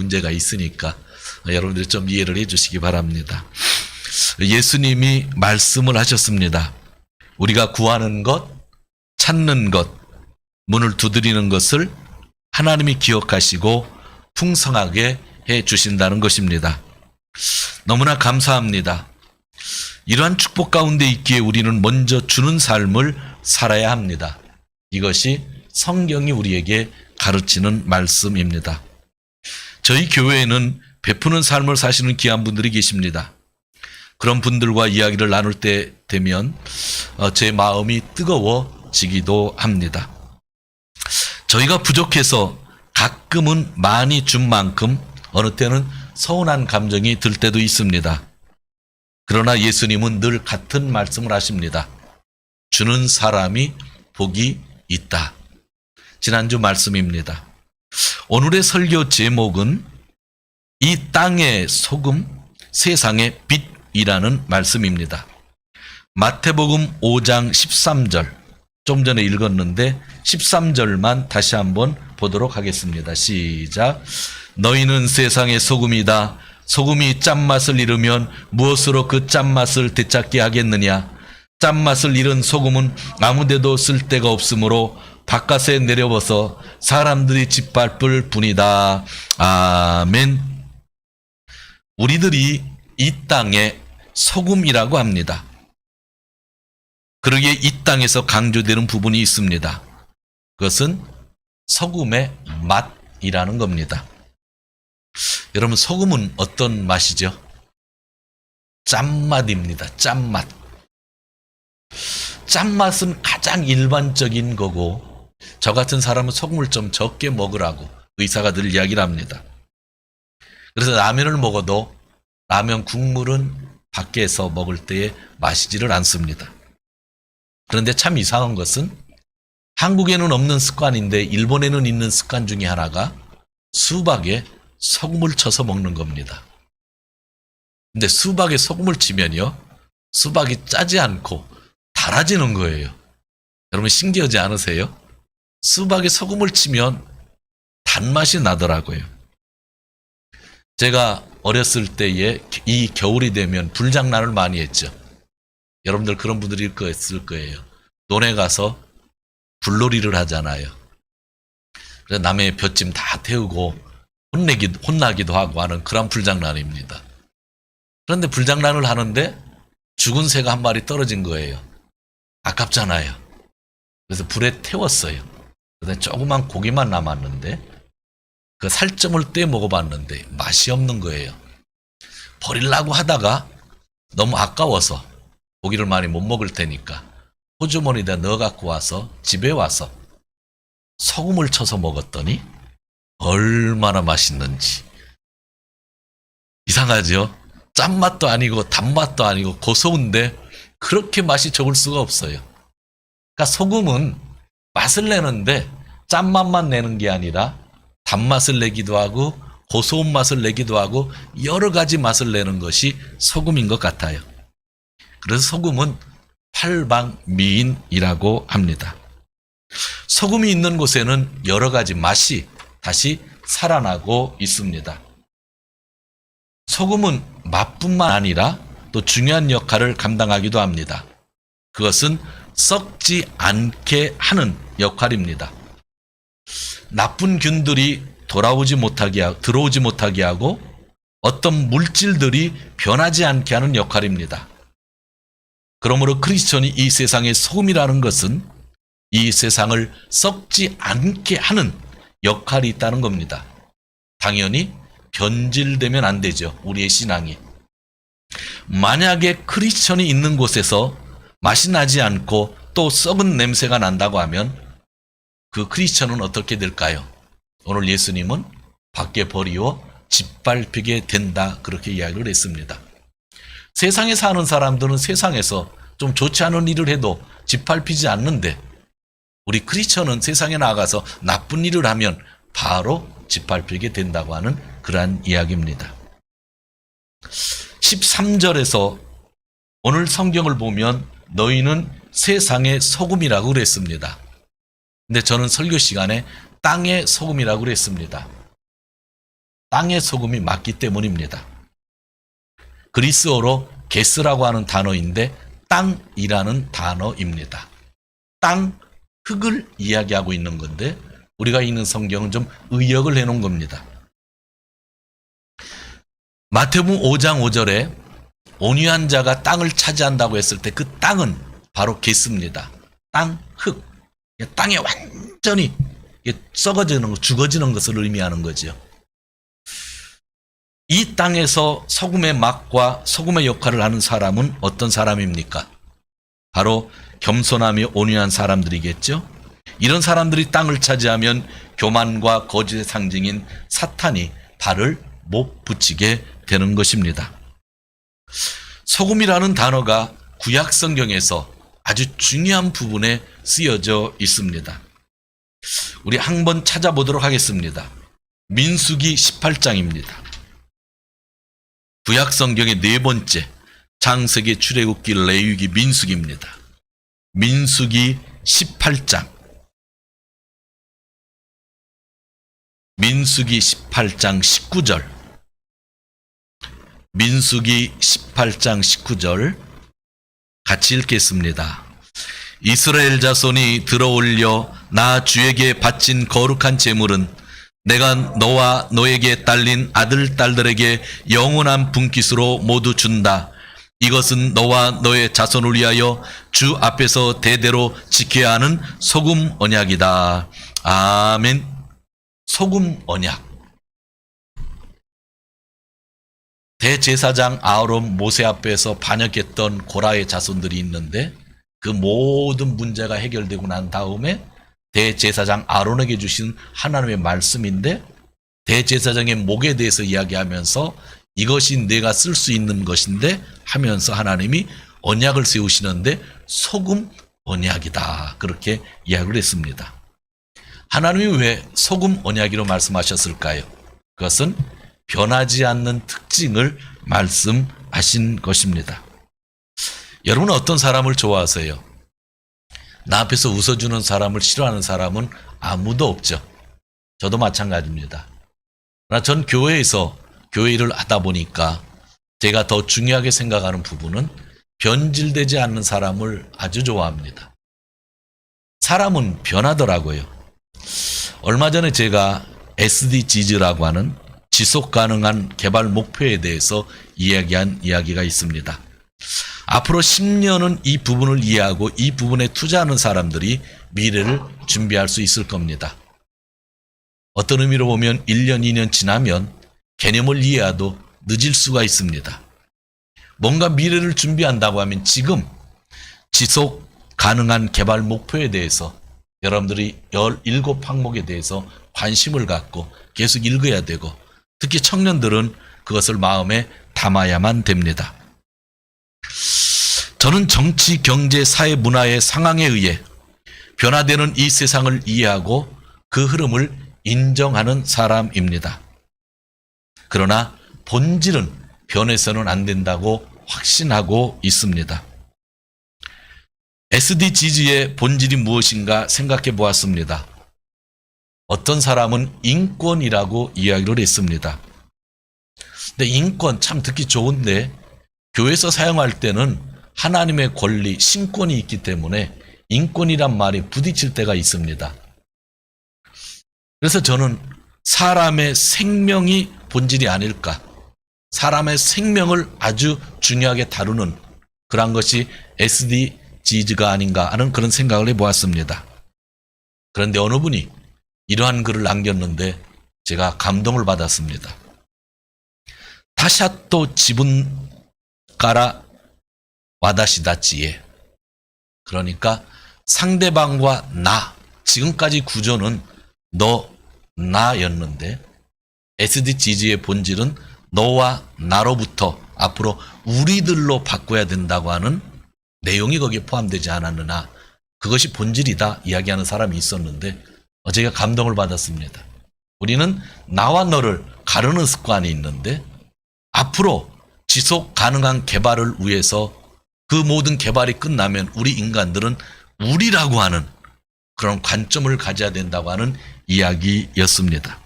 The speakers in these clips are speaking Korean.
문제가 있으니까 여러분들이 좀 이해를 해 주시기 바랍니다. 예수님이 말씀을 하셨습니다. 우리가 구하는 것, 찾는 것, 문을 두드리는 것을 하나님이 기억하시고 풍성하게 해 주신다는 것입니다. 너무나 감사합니다. 이러한 축복 가운데 있기에 우리는 먼저 주는 삶을 살아야 합니다. 이것이 성경이 우리에게 가르치는 말씀입니다. 저희 교회에는 베푸는 삶을 사시는 귀한 분들이 계십니다. 그런 분들과 이야기를 나눌 때 되면 제 마음이 뜨거워지기도 합니다. 저희가 부족해서 가끔은 많이 준 만큼 어느 때는 서운한 감정이 들 때도 있습니다. 그러나 예수님은 늘 같은 말씀을 하십니다. 주는 사람이 복이 있다. 지난주 말씀입니다. 오늘의 설교 제목은 이 땅의 소금, 세상의 빛이라는 말씀입니다. 마태복음 5장 13절, 좀 전에 읽었는데 13절만 다시 한번 보도록 하겠습니다. 시작. 너희는 세상의 소금이다. 소금이 짠맛을 잃으면 무엇으로 그 짠맛을 되찾게 하겠느냐? 짠맛을 잃은 소금은 아무데도 쓸 데가 없으므로 바깥에 내려버서 사람들이 짓밟을 뿐이다. 아멘. 우리들이 이 땅의 소금이라고 합니다. 그러기에 이 땅에서 강조되는 부분이 있습니다. 그것은 소금의 맛이라는 겁니다. 여러분, 소금은 어떤 맛이죠? 짠맛입니다. 짠맛. 짠맛은 가장 일반적인 거고, 저 같은 사람은 소금을 좀 적게 먹으라고 의사가 늘 이야기를 합니다. 그래서 라면을 먹어도 라면 국물은 밖에서 먹을 때에 마시지를 않습니다. 그런데 참 이상한 것은 한국에는 없는 습관인데 일본에는 있는 습관 중에 하나가 수박에 소금을 쳐서 먹는 겁니다. 근데 수박에 소금을 치면요, 수박이 짜지 않고 달아지는 거예요. 여러분 신기하지 않으세요? 수박에 소금을 치면 단맛이 나더라고요. 제가 어렸을 때에 이 겨울이 되면 불장난을 많이 했죠. 여러분들 그런 분들이 있을 거예요. 논에 가서 불놀이를 하잖아요. 그래서 남의 볏짚 다 태우고 혼나기도 하고 하는 그런 불장난입니다. 그런데 불장난을 하는데 죽은 새가 한 마리 떨어진 거예요. 아깝잖아요. 그래서 불에 태웠어요. 그런데 조그만 고기만 남았는데 그 살점을 떼 먹어봤는데 맛이 없는 거예요. 버리려고 하다가 너무 아까워서 고기를 많이 못 먹을 테니까 호주머니에다 넣어 갖고 와서 집에 와서 소금을 쳐서 먹었더니 얼마나 맛있는지. 이상하죠? 짠맛도 아니고 단맛도 아니고 고소한데 그렇게 맛이 좋을 수가 없어요. 그러니까 소금은 맛을 내는데 짠맛만 내는 게 아니라 단맛을 내기도 하고 고소한 맛을 내기도 하고 여러 가지 맛을 내는 것이 소금인 것 같아요. 그래서 소금은 팔방미인이라고 합니다. 소금이 있는 곳에는 여러 가지 맛이 다시 살아나고 있습니다. 소금은 맛뿐만 아니라 또 중요한 역할을 감당하기도 합니다. 그것은 썩지 않게 하는 역할입니다. 나쁜 균들이 들어오지 못하게 하고 어떤 물질들이 변하지 않게 하는 역할입니다. 그러므로 크리스천이 이 세상의 소금이라는 것은 이 세상을 썩지 않게 하는 역할이 있다는 겁니다. 당연히 변질되면 안 되죠. 우리의 신앙이. 만약에 크리스천이 있는 곳에서 맛이 나지 않고 또 썩은 냄새가 난다고 하면 그 크리스천은 어떻게 될까요? 오늘 예수님은 밖에 버리워 짓밟히게 된다, 그렇게 이야기를 했습니다. 세상에 사는 사람들은 세상에서 좀 좋지 않은 일을 해도 짓밟히지 않는데 우리 크리스천은 세상에 나가서 나쁜 일을 하면 바로 짓밟히게 된다고 하는 그러한 이야기입니다. 13절에서 오늘 성경을 보면 너희는 세상의 소금이라고 그랬습니다. 근데 저는 설교 시간에 땅의 소금이라고 그랬습니다. 땅의 소금이 맞기 때문입니다. 그리스어로 게스라고 하는 단어인데 땅이라는 단어입니다. 땅, 흙을 이야기하고 있는 건데 우리가 읽는 성경은 좀 의역을 해놓은 겁니다. 마태복음 5장 5절에 온유한 자가 땅을 차지한다고 했을 때 그 땅은 바로 게스입니다. 땅, 흙. 땅에 완전히 썩어지는 것, 죽어지는 것을 의미하는 거죠. 이 땅에서 소금의 맛과 소금의 역할을 하는 사람은 어떤 사람입니까? 바로 겸손하며 온유한 사람들이겠죠. 이런 사람들이 땅을 차지하면 교만과 거짓의 상징인 사탄이 발을 못 붙이게 되는 것입니다. 소금이라는 단어가 구약 성경에서 아주 중요한 부분에 쓰여져 있습니다. 우리 한번 찾아보도록 하겠습니다. 민수기 18장입니다. 구약 성경의 네 번째, 창세기, 출애굽기, 레위기, 민수기입니다. 민수기 18장. 민수기 18장 19절. 민수기 18장 19절 같이 읽겠습니다. 이스라엘 자손이 들어올려 나 주에게 바친 거룩한 제물은 내가 너와 너에게 딸린 아들 딸들에게 영원한 분깃으로 모두 준다. 이것은 너와 너의 자손을 위하여 주 앞에서 대대로 지켜야 하는 소금 언약이다. 아멘. 소금 언약. 대제사장 아론 모세 앞에서 반역했던 고라의 자손들이 있는데 그 모든 문제가 해결되고 난 다음에 대제사장 아론에게 주신 하나님의 말씀인데 대제사장의 목에 대해서 이야기하면서 이것이 내가 쓸 수 있는 것인데 하면서 하나님이 언약을 세우시는데 소금 언약이다. 그렇게 이야기를 했습니다. 하나님이 왜 소금 언약이로 말씀하셨을까요? 그것은 변하지 않는 특징을 말씀하신 것입니다. 여러분은 어떤 사람을 좋아하세요? 나 앞에서 웃어주는 사람을 싫어하는 사람은 아무도 없죠. 저도 마찬가지입니다. 그러나 전 교회에서 교회 일을 하다 보니까 제가 더 중요하게 생각하는 부분은 변질되지 않는 사람을 아주 좋아합니다. 사람은 변하더라고요. 얼마 전에 제가 SDGs라고 하는 지속 가능한 개발 목표에 대해서 이야기한 이야기가 있습니다. 앞으로 10년은 이 부분을 이해하고 이 부분에 투자하는 사람들이 미래를 준비할 수 있을 겁니다. 어떤 의미로 보면 1년, 2년 지나면 개념을 이해해도 늦을 수가 있습니다. 뭔가 미래를 준비한다고 하면 지금 지속 가능한 개발 목표에 대해서 여러분들이 17항목에 대해서 관심을 갖고 계속 읽어야 되고 특히 청년들은 그것을 마음에 담아야만 됩니다. 저는 정치, 경제, 사회, 문화의 상황에 의해 변화되는 이 세상을 이해하고 그 흐름을 인정하는 사람입니다. 그러나 본질은 변해서는 안 된다고 확신하고 있습니다. SDGs의 본질이 무엇인가 생각해 보았습니다. 어떤 사람은 인권이라고 이야기를 했습니다. 근데 인권 참 듣기 좋은데 교회에서 사용할 때는 하나님의 권리, 신권이 있기 때문에 인권이란 말이 부딪힐 때가 있습니다. 그래서 저는 사람의 생명이 본질이 아닐까. 사람의 생명을 아주 중요하게 다루는 그런 것이 SDGs가 아닌가 하는 그런 생각을 해보았습니다. 그런데 어느 분이 이러한 글을 남겼는데 제가 감동을 받았습니다. 타샤토 지분가라 와다시다지에. 그러니까 상대방과 나, 지금까지 구조는 너, 나였는데 SDGs의 본질은 너와 나로부터 앞으로 우리들로 바꿔야 된다고 하는 내용이 거기에 포함되지 않았느냐. 그것이 본질이다 이야기하는 사람이 있었는데 제가 감동을 받았습니다. 우리는 나와 너를 가르는 습관이 있는데 앞으로 지속 가능한 개발을 위해서 그 모든 개발이 끝나면 우리 인간들은 우리라고 하는 그런 관점을 가져야 된다고 하는 이야기였습니다.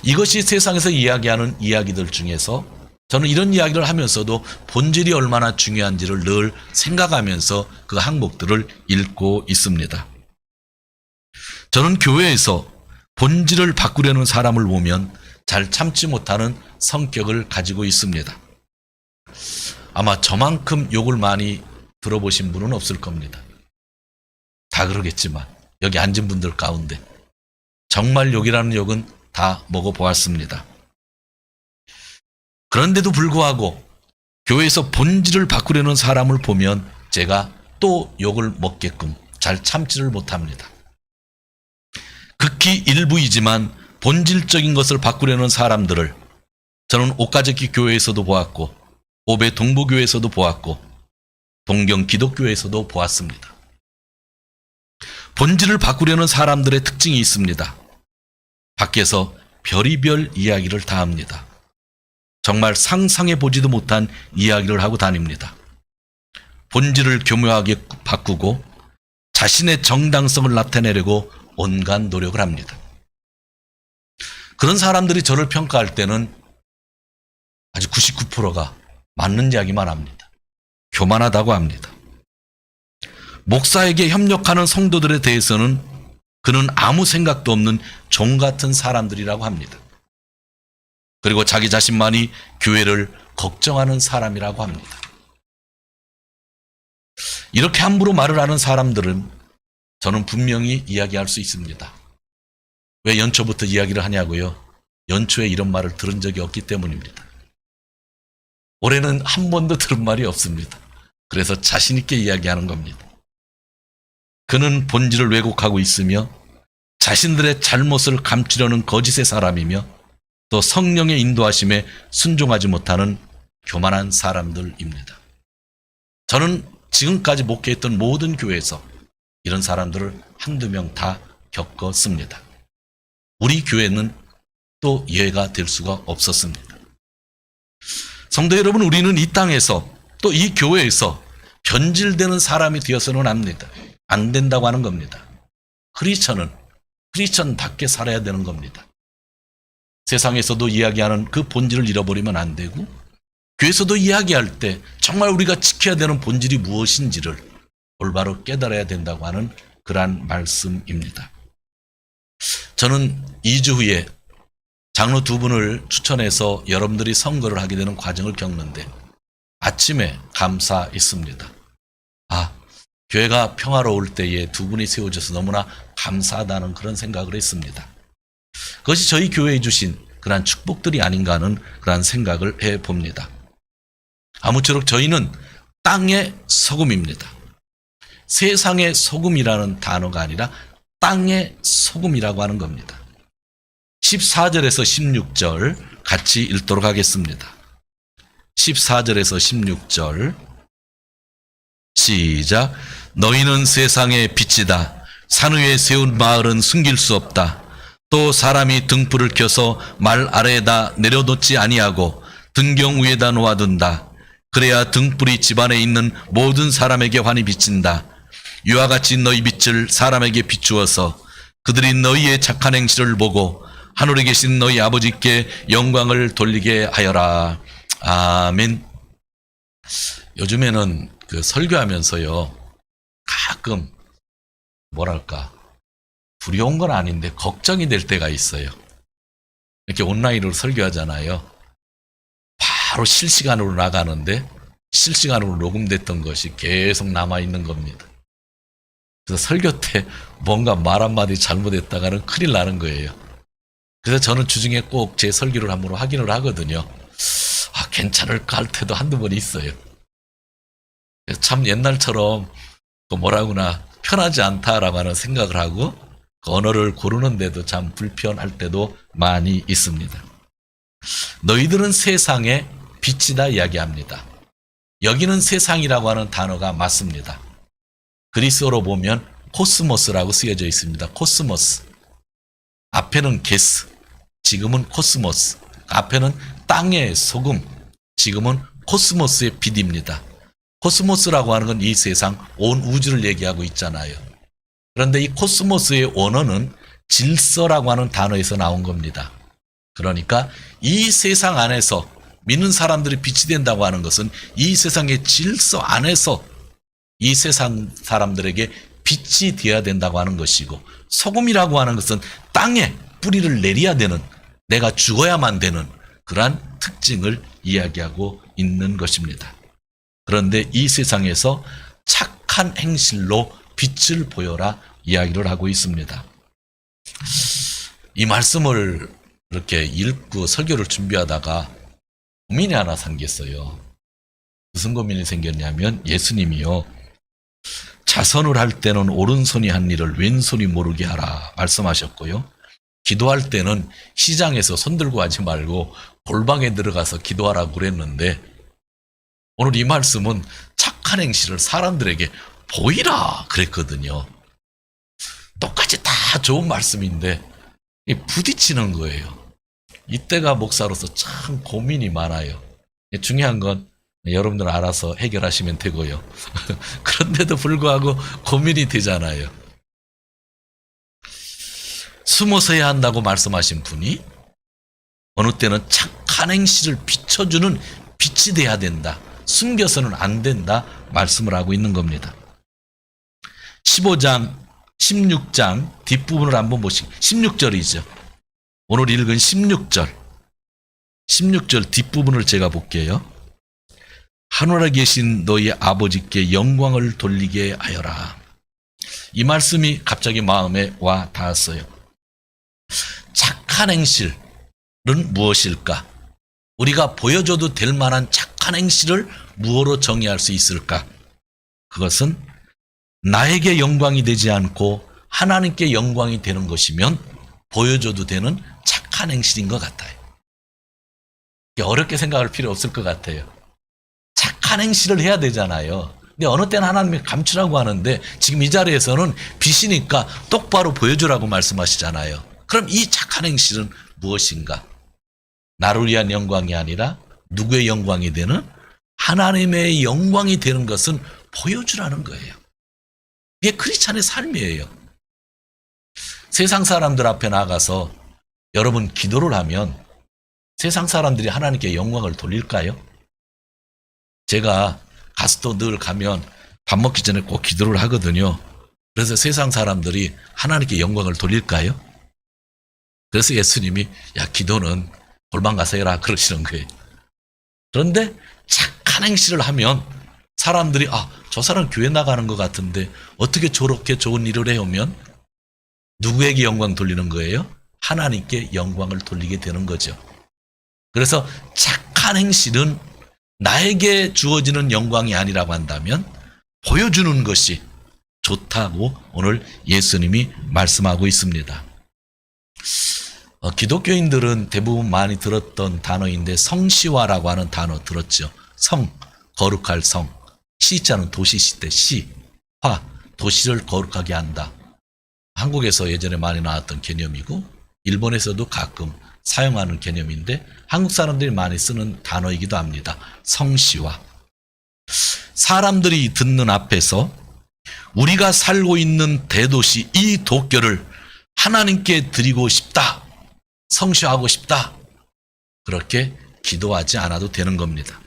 이것이 세상에서 이야기하는 이야기들 중에서 저는 이런 이야기를 하면서도 본질이 얼마나 중요한지를 늘 생각하면서 그 항목들을 읽고 있습니다. 저는 교회에서 본질을 바꾸려는 사람을 보면 잘 참지 못하는 성격을 가지고 있습니다. 아마 저만큼 욕을 많이 들어보신 분은 없을 겁니다. 다 그러겠지만 여기 앉은 분들 가운데 정말 욕이라는 욕은 다 먹어보았습니다. 그런데도 불구하고 교회에서 본질을 바꾸려는 사람을 보면 제가 또 욕을 먹게끔 잘 참지를 못합니다. 극히 일부이지만 본질적인 것을 바꾸려는 사람들을 저는 옥가제키 교회에서도 보았고 오배 동부교회에서도 보았고 동경 기독교회에서도 보았습니다. 본질을 바꾸려는 사람들의 특징이 있습니다. 밖에서 별의별 이야기를 다 합니다. 정말 상상해보지도 못한 이야기를 하고 다닙니다. 본질을 교묘하게 바꾸고 자신의 정당성을 나타내려고 온갖 노력을 합니다. 그런 사람들이 저를 평가할 때는 아주 99%가 맞는 이야기만 합니다. 교만하다고 합니다. 목사에게 협력하는 성도들에 대해서는 그는 아무 생각도 없는 종 같은 사람들이라고 합니다. 그리고 자기 자신만이 교회를 걱정하는 사람이라고 합니다. 이렇게 함부로 말을 하는 사람들은 저는 분명히 이야기할 수 있습니다. 왜 연초부터 이야기를 하냐고요? 연초에 이런 말을 들은 적이 없기 때문입니다. 올해는 한 번도 들은 말이 없습니다. 그래서 자신 있게 이야기하는 겁니다. 그는 본질을 왜곡하고 있으며 자신들의 잘못을 감추려는 거짓의 사람이며 또 성령의 인도하심에 순종하지 못하는 교만한 사람들입니다. 저는 지금까지 목회했던 모든 교회에서 이런 사람들을 한두 명 다 겪었습니다. 우리 교회는 또 예외가 될 수가 없었습니다. 성도 여러분, 우리는 이 땅에서 또 이 교회에서 변질되는 사람이 되어서는 안 된다고 하는 겁니다. 크리스천답게 살아야 되는 겁니다. 세상에서도 이야기하는 그 본질을 잃어버리면 안 되고 교회에서도 이야기할 때 정말 우리가 지켜야 되는 본질이 무엇인지를 올바로 깨달아야 된다고 하는 그러한 말씀입니다. 저는 2주 후에 장로 두 분을 추천해서 여러분들이 선거를 하게 되는 과정을 겪는데 아침에 감사했습니다. 교회가 평화로울 때에 두 분이 세워져서 너무나 감사하다는 그런 생각을 했습니다. 그것이 저희 교회에 주신 그러한 축복들이 아닌가 하는 그러한 생각을 해봅니다. 아무쪼록 저희는 땅의 소금입니다. 세상의 소금이라는 단어가 아니라 땅의 소금이라고 하는 겁니다. 14절에서 16절 같이 읽도록 하겠습니다. 14절에서 16절 시작. 너희는 세상의 빛이다. 산 위에 세운 마을은 숨길 수 없다. 또 사람이 등불을 켜서 말 아래에다 내려놓지 아니하고 등경 위에다 놓아둔다. 그래야 등불이 집안에 있는 모든 사람에게 환히 비친다. 이와 같이 너희 빛을 사람에게 비추어서 그들이 너희의 착한 행실을 보고 하늘에 계신 너희 아버지께 영광을 돌리게 하여라. 아멘. 요즘에는 설교하면서요, 가끔 두려운 건 아닌데 걱정이 될 때가 있어요. 이렇게 온라인으로 설교하잖아요. 바로 실시간으로 나가는데 실시간으로 녹음됐던 것이 계속 남아있는 겁니다. 그래서 설교 때 뭔가 말 한마디 잘못했다가는 큰일 나는 거예요. 그래서 저는 주중에 꼭 제 설교를 한번 확인을 하거든요. 괜찮을까 할 때도 한두 번 있어요. 참 옛날처럼 편하지 않다라고 하는 생각을 하고 그 언어를 고르는데도 참 불편할 때도 많이 있습니다. 너희들은 세상의 빛이다 이야기합니다. 여기는 세상이라고 하는 단어가 맞습니다. 그리스어로 보면 코스모스라고 쓰여져 있습니다. 코스모스. 앞에는 게스, 지금은 코스모스. 앞에는 땅의 소금, 지금은 코스모스의 빛입니다. 코스모스라고 하는 건 이 세상 온 우주를 얘기하고 있잖아요. 그런데 이 코스모스의 원어는 질서라고 하는 단어에서 나온 겁니다. 그러니까 이 세상 안에서 믿는 사람들이 빛이 된다고 하는 것은 이 세상의 질서 안에서 이 세상 사람들에게 빛이 되어야 된다고 하는 것이고, 소금이라고 하는 것은 땅에 뿌리를 내려야 되는, 내가 죽어야만 되는 그러한 특징을 이야기하고 있는 것입니다. 그런데 이 세상에서 착한 행실로 빛을 보여라 이야기를 하고 있습니다. 이 말씀을 이렇게 읽고 설교를 준비하다가 고민이 하나 생겼어요. 무슨 고민이 생겼냐면, 예수님이요, 자선을 할 때는 오른손이 한 일을 왼손이 모르게 하라 말씀하셨고요, 기도할 때는 시장에서 손 들고 하지 말고 골방에 들어가서 기도하라고 그랬는데, 오늘 이 말씀은 착한 행실을 사람들에게 보이라 그랬거든요. 똑같이 다 좋은 말씀인데 부딪히는 거예요. 이때가 목사로서 참 고민이 많아요. 중요한 건 여러분들 알아서 해결하시면 되고요. 그런데도 불구하고 고민이 되잖아요. 숨어서 해야 한다고 말씀하신 분이 어느 때는 착한 행실을 비춰주는 빛이 돼야 된다, 숨겨서는 안 된다 말씀을 하고 있는 겁니다. 15장 16장 뒷부분을 한번 보시고, 16절이죠. 오늘 읽은 16절 뒷부분을 제가 볼게요. 하늘에 계신 너희 아버지께 영광을 돌리게 하여라. 이 말씀이 갑자기 마음에 와 닿았어요. 착한 행실은 무엇일까? 우리가 보여줘도 될 만한 착한 행실을 무엇으로 정의할 수 있을까? 그것은 나에게 영광이 되지 않고 하나님께 영광이 되는 것이면 보여줘도 되는 착한 행실인 것 같아요. 어렵게 생각할 필요 없을 것 같아요. 착한 행실을 해야 되잖아요. 근데 어느 때는 하나님이 감추라고 하는데, 지금 이 자리에서는 빛이니까 똑바로 보여주라고 말씀하시잖아요. 그럼 이 착한 행실은 무엇인가? 나를 위한 영광이 아니라 누구의 영광이 되는? 하나님의 영광이 되는 것은 보여주라는 거예요. 이게 크리스찬의 삶이에요. 세상 사람들 앞에 나가서 여러분 기도를 하면 세상 사람들이 하나님께 영광을 돌릴까요? 제가 가스도 늘 가면 밥 먹기 전에 꼭 기도를 하거든요. 그래서 세상 사람들이 하나님께 영광을 돌릴까요? 그래서 예수님이 야, 기도는 골방 가서 해라 그러시는 거예요. 그런데 착한 행실을 하면 사람들이 저 사람 교회 나가는 것 같은데 어떻게 저렇게 좋은 일을 해오면 누구에게 영광 돌리는 거예요? 하나님께 영광을 돌리게 되는 거죠. 그래서 착한 행실은 나에게 주어지는 영광이 아니라고 한다면 보여주는 것이 좋다고 오늘 예수님이 말씀하고 있습니다. 기독교인들은 대부분 많이 들었던 단어인데, 성시화라고 하는 단어 들었죠. 성, 거룩할 성, 시자는 도시시대, 시, 화, 도시를 거룩하게 한다. 한국에서 예전에 많이 나왔던 개념이고 일본에서도 가끔 사용하는 개념인데 한국 사람들이 많이 쓰는 단어이기도 합니다. 성시화. 사람들이 듣는 앞에서 우리가 살고 있는 대도시 이 도쿄를 하나님께 드리고 싶다, 성시화하고 싶다, 그렇게 기도하지 않아도 되는 겁니다.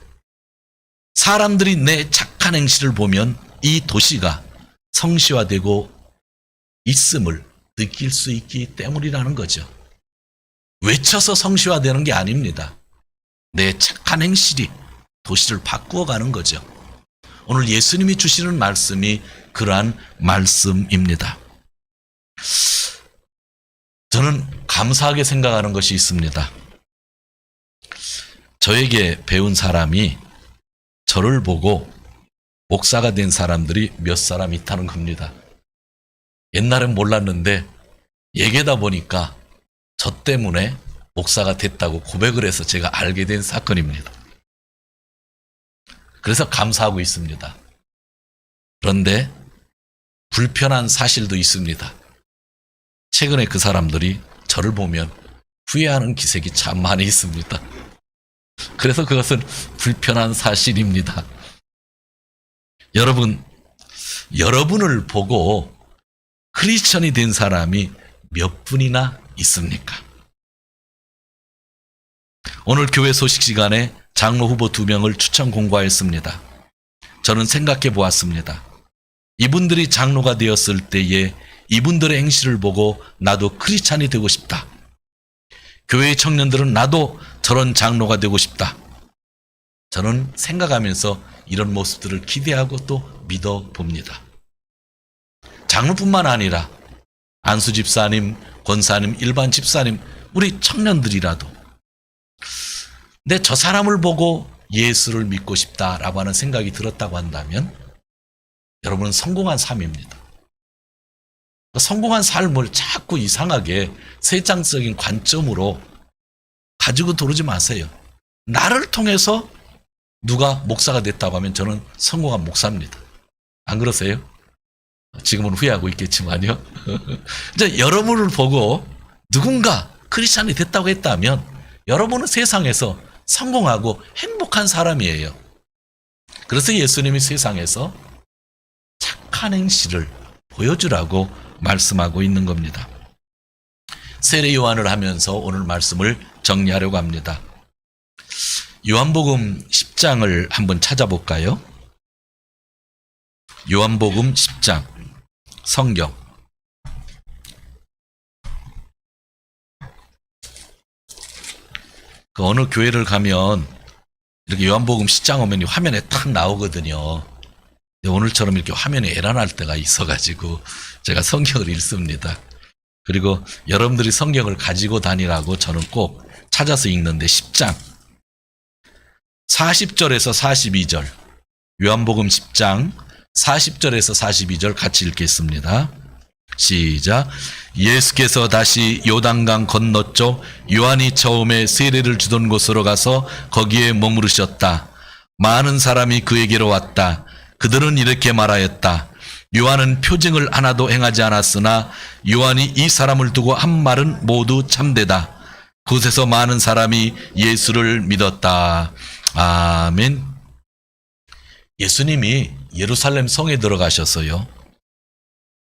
사람들이 내 착한 행실을 보면 이 도시가 성시화되고 있음을 느낄 수 있기 때문이라는 거죠. 외쳐서 성시화되는 게 아닙니다. 내 착한 행실이 도시를 바꾸어가는 거죠. 오늘 예수님이 주시는 말씀이 그러한 말씀입니다. 저는 감사하게 생각하는 것이 있습니다. 저에게 배운 사람이 저를 보고 목사가 된 사람들이 몇 사람 있다는 겁니다. 옛날엔 몰랐는데 얘기하다 보니까 저 때문에 목사가 됐다고 고백을 해서 제가 알게 된 사건입니다. 그래서 감사하고 있습니다. 그런데 불편한 사실도 있습니다. 최근에 그 사람들이 저를 보면 후회하는 기색이 참 많이 있습니다. 그래서 그것은 불편한 사실입니다. 여러분을 보고 크리스천이 된 사람이 몇 분이나 있습니까? 오늘 교회 소식 시간에 장로 후보 2명을 추천 공고하였습니다. 저는 생각해 보았습니다. 이분들이 장로가 되었을 때에 이분들의 행실을 보고 나도 크리스찬이 되고 싶다. 교회의 청년들은 나도 저런 장로가 되고 싶다. 저는 생각하면서 이런 모습들을 기대하고 또 믿어봅니다. 장로뿐만 아니라 안수 집사님, 권사님, 일반 집사님, 우리 청년들이라도 근데 저 사람을 보고 예수를 믿고 싶다라고 하는 생각이 들었다고 한다면 여러분은 성공한 삶입니다. 성공한 삶을 자꾸 이상하게 세상적인 관점으로 가지고 돌지 마세요. 나를 통해서 누가 목사가 됐다고 하면 저는 성공한 목사입니다. 안 그러세요? 지금은 후회하고 있겠지만요. 이제 여러분을 보고 누군가 크리스찬이 됐다고 했다면 여러분은 세상에서 성공하고 행복한 사람이에요. 그래서 예수님이 세상에서 착한 행실을 보여주라고 말씀하고 있는 겁니다. 세례 요한을 하면서 오늘 말씀을 정리하려고 합니다. 요한복음 10장을 한번 찾아볼까요? 요한복음 10장 성경 그 어느 교회를 가면 이렇게 요한복음 10장 오면 화면에 탁 나오거든요. 오늘처럼 이렇게 화면에 에란할 때가 있어가지고 제가 성경을 읽습니다. 그리고 여러분들이 성경을 가지고 다니라고 저는 꼭 찾아서 읽는데 10장 40절에서 42절 요한복음 10장 40절에서 42절 같이 읽겠습니다. 시작. 예수께서 다시 요단강 건너쪽 요한이 처음에 세례를 주던 곳으로 가서 거기에 머무르셨다. 많은 사람이 그에게로 왔다. 그들은 이렇게 말하였다. 요한은 표징을 하나도 행하지 않았으나 요한이 이 사람을 두고 한 말은 모두 참되다. 그곳에서 많은 사람이 예수를 믿었다. 아멘. 예수님이 예루살렘 성에 들어가셔서요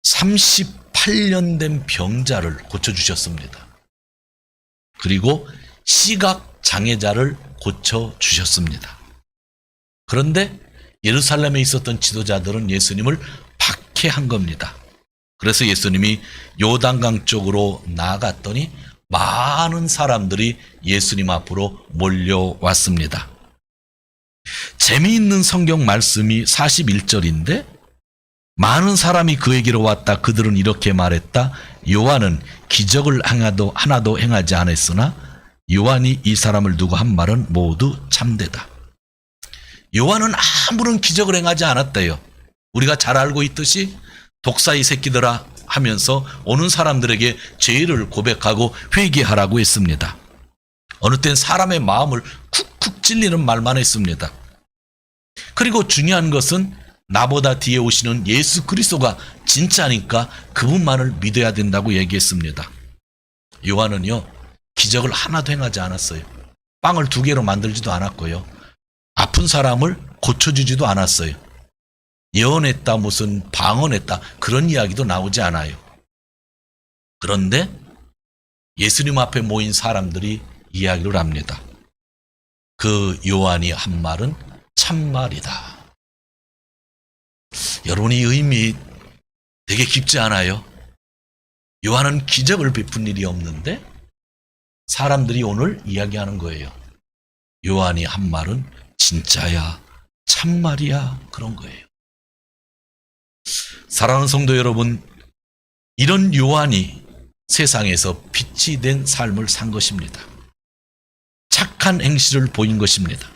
38년 된 병자를 고쳐주셨습니다. 그리고 시각 장애자를 고쳐주셨습니다. 그런데 예루살렘에 있었던 지도자들은 예수님을 박해한 겁니다. 그래서 예수님이 요단강 쪽으로 나아갔더니 많은 사람들이 예수님 앞으로 몰려왔습니다. 재미있는 성경 말씀이 41절인데 많은 사람이 그에게로 왔다. 그들은 이렇게 말했다. 요한은 기적을 하나도 행하지 않았으나 요한이 이 사람을 두고 한 말은 모두 참되다. 요한은 아무런 기적을 행하지 않았대요. 우리가 잘 알고 있듯이 독사이 새끼들아 하면서 오는 사람들에게 죄를 고백하고 회개하라고 했습니다. 어느 땐 사람의 마음을 쿡쿡 찔리는 말만 했습니다. 그리고 중요한 것은 나보다 뒤에 오시는 예수 그리스도가 진짜니까 그분만을 믿어야 된다고 얘기했습니다. 요한은요 기적을 하나도 행하지 않았어요. 빵을 2개로 만들지도 않았고요. 아픈 사람을 고쳐주지도 않았어요. 예언했다 무슨 방언했다 그런 이야기도 나오지 않아요. 그런데 예수님 앞에 모인 사람들이 이야기를 합니다. 그 요한이 한 말은 참말이다. 여러분 이 의미 되게 깊지 않아요? 요한은 기적을 베푼 일이 없는데 사람들이 오늘 이야기하는 거예요. 요한이 한 말은 진짜야 참말이야 그런 거예요. 사랑하는 성도 여러분, 이런 요한이 세상에서 빛이 된 삶을 산 것입니다. 착한 행실을 보인 것입니다.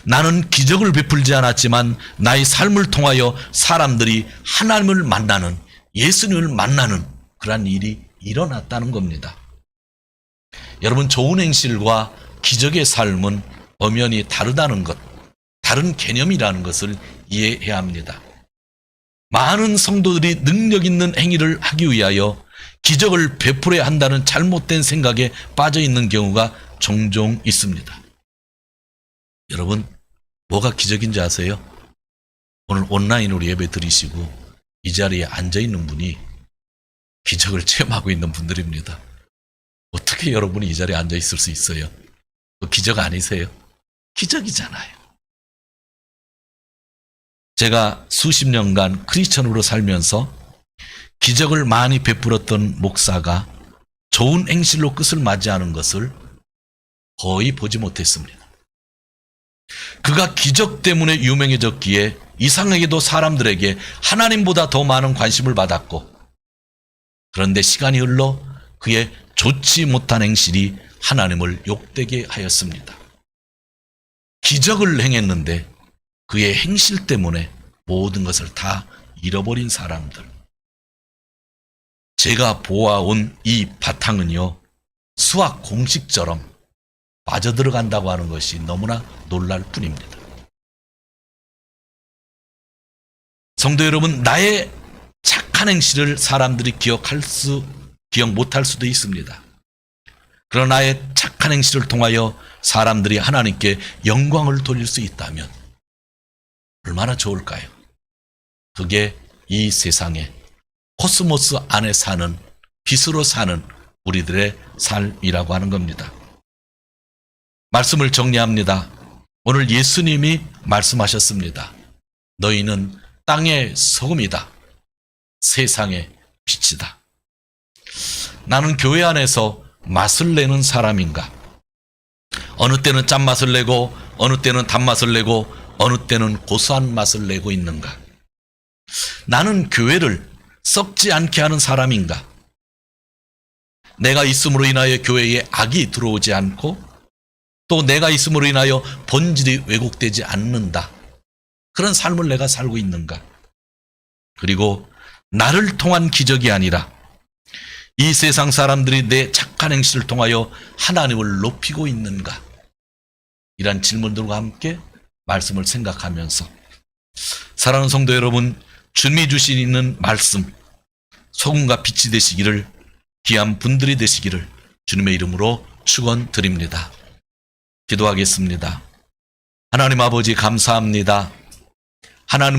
나는 기적을 베풀지 않았지만 나의 삶을 통하여 사람들이 하나님을 만나는 예수님을 만나는 그러한 일이 일어났다는 겁니다. 여러분 좋은 행실과 기적의 삶은 엄연히 다르다는 것, 다른 개념이라는 것을 이해해야 합니다. 많은 성도들이 능력 있는 행위를 하기 위하여 기적을 베풀어야 한다는 잘못된 생각에 빠져 있는 경우가 종종 있습니다. 여러분 뭐가 기적인지 아세요? 오늘 온라인으로 예배 드리시고 이 자리에 앉아있는 분이 기적을 체험하고 있는 분들입니다. 어떻게 여러분이 이 자리에 앉아있을 수 있어요? 기적 아니세요? 기적이잖아요. 제가 수십 년간 크리스천으로 살면서 기적을 많이 베풀었던 목사가 좋은 행실로 끝을 맞이하는 것을 거의 보지 못했습니다. 그가 기적 때문에 유명해졌기에 이상하게도 사람들에게 하나님보다 더 많은 관심을 받았고, 그런데 시간이 흘러 그의 좋지 못한 행실이 하나님을 욕되게 하였습니다. 기적을 행했는데 그의 행실 때문에 모든 것을 다 잃어버린 사람들. 제가 보아온 이 바탕은요, 수학 공식처럼 빠져들어간다고 하는 것이 너무나 놀랄 뿐입니다. 성도 여러분, 나의 착한 행실을 사람들이 기억 못할 수도 있습니다. 그러나 나의 착한 행실을 통하여 사람들이 하나님께 영광을 돌릴 수 있다면 얼마나 좋을까요? 그게 이 세상에 코스모스 안에 사는, 빛으로 사는 우리들의 삶이라고 하는 겁니다. 말씀을 정리합니다. 오늘 예수님이 말씀하셨습니다. 너희는 땅의 소금이다. 세상의 빛이다. 나는 교회 안에서 맛을 내는 사람인가? 어느 때는 짠맛을 내고, 어느 때는 단맛을 내고, 어느 때는 고소한 맛을 내고 있는가? 나는 교회를 썩지 않게 하는 사람인가? 내가 있음으로 인하여 교회에 악이 들어오지 않고, 또 내가 있음으로 인하여 본질이 왜곡되지 않는다. 그런 삶을 내가 살고 있는가? 그리고 나를 통한 기적이 아니라 이 세상 사람들이 내 착한 행실을 통하여 하나님을 높이고 있는가? 이런 질문들과 함께 말씀을 생각하면서, 사랑하는 성도 여러분, 주님이 주시는 말씀, 소금과 빛이 되시기를, 귀한 분들이 되시기를 주님의 이름으로 축원드립니다. 기도하겠습니다. 하나님 아버지 감사합니다. 하나님